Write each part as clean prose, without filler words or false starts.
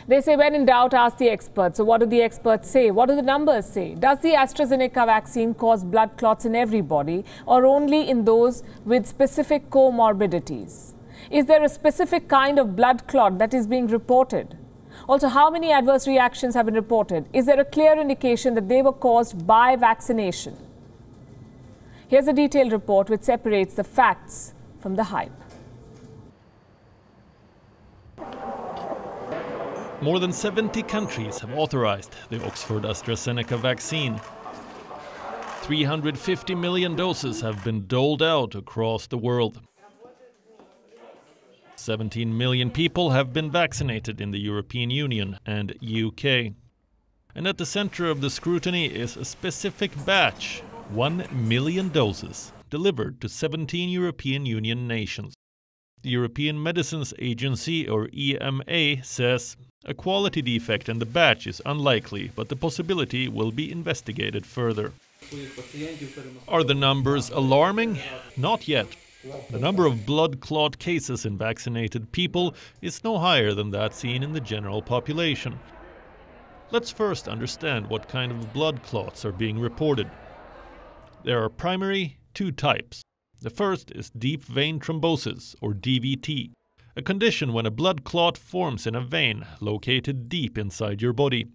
They say when in doubt, ask the experts. So what do the experts say? What do the numbers say? Does the AstraZeneca vaccine cause blood clots in everybody or only in those with specific co-morbidities? Is there a specific kind of blood clot that is being reported? Also, how many adverse reactions have been reported? Is there a clear indication that they were caused by vaccination? Here's a detailed report which separates the facts from the hype. More than 70 countries have authorized the Oxford AstraZeneca vaccine. 350 million doses have been doled out across the world. 17 million people have been vaccinated in the European Union and UK. And at the center of the scrutiny is a specific batch, 1 million doses, delivered to 17 European Union nations. The European Medicines Agency, or EMA, says a quality defect in the batch is unlikely, but the possibility will be investigated further. Are the numbers alarming? Not yet. The number of blood clot cases in vaccinated people is no higher than that seen in the general population. Let's first understand what kind of blood clots are being reported. There are primarily two types. The first is deep vein thrombosis, or DVT, a condition when a blood clot forms in a vein located deep inside your body.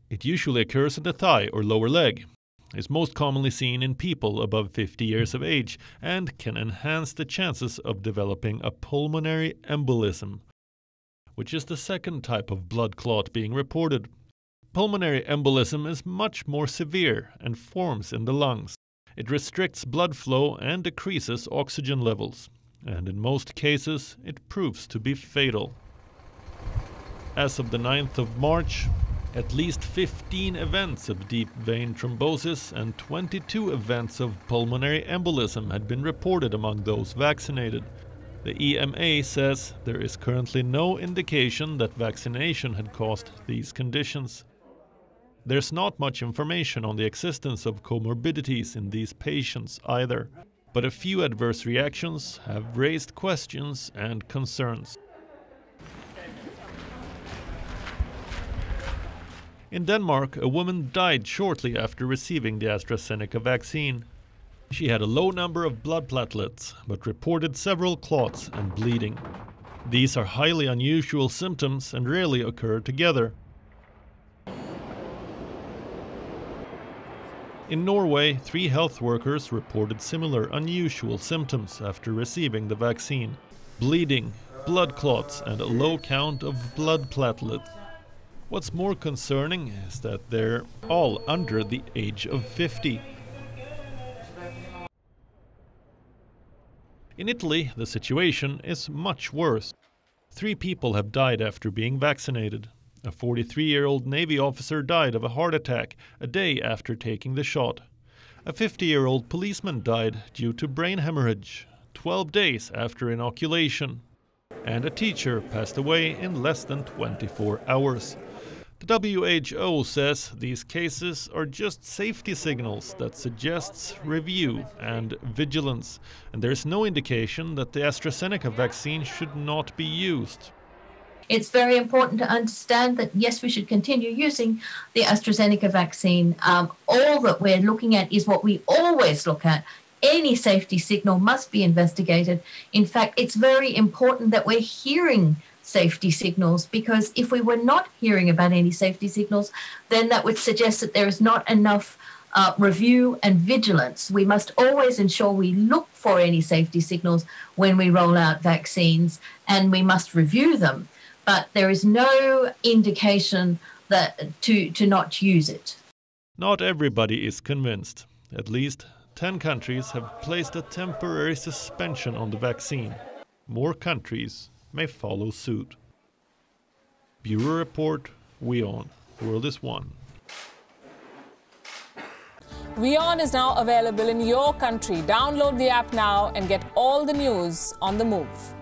It usually occurs in the thigh or lower leg. It's most commonly seen in people above 50 years of age and can enhance the chances of developing a pulmonary embolism, which is the second type of blood clot being reported. Pulmonary embolism is much more severe and forms in the lungs. It restricts blood flow and decreases oxygen levels, and in most cases it proves to be fatal. As of the 9th of March, at least 15 events of deep vein thrombosis and 22 events of pulmonary embolism had been reported among those vaccinated. The EMA says there is currently no indication that vaccination had caused these conditions. There's not much information on the existence of comorbidities in these patients either, but a few adverse reactions have raised questions and concerns. In Denmark, a woman died shortly after receiving the AstraZeneca vaccine. She had a low number of blood platelets, but reported several clots and bleeding. These are highly unusual symptoms and rarely occur together. In Norway, 3 health workers reported similar unusual symptoms after receiving the vaccine: bleeding, blood clots, and a low count of blood platelets. What's more concerning is that they're all under the age of 50. In Italy, the situation is much worse. 3 people have died after being vaccinated. A 43-year-old Navy officer died of a heart attack a day after taking the shot. A 50-year-old policeman died due to brain hemorrhage 12 days after inoculation. And a teacher passed away in less than 24 hours. The WHO says these cases are just safety signals that suggests review and vigilance, and there's no indication that the AstraZeneca vaccine should not be used. It's very important to understand that, yes, we should continue using the AstraZeneca vaccine. All that we're looking at is what we always look at. Any safety signal must be investigated. In fact, it's very important that we're hearing safety signals, because if we were not hearing about any safety signals, then that would suggest that there is not enough review and vigilance. We must always ensure we look for any safety signals when we roll out vaccines, and we must review them. But there is no indication that to not use it. Not everybody is convinced. At least 10 countries have placed a temporary suspension on the vaccine. More countries may follow suit. Bureau Report, WION. The world is one. WION is now available in your country. Download the app now and get all the news on the move.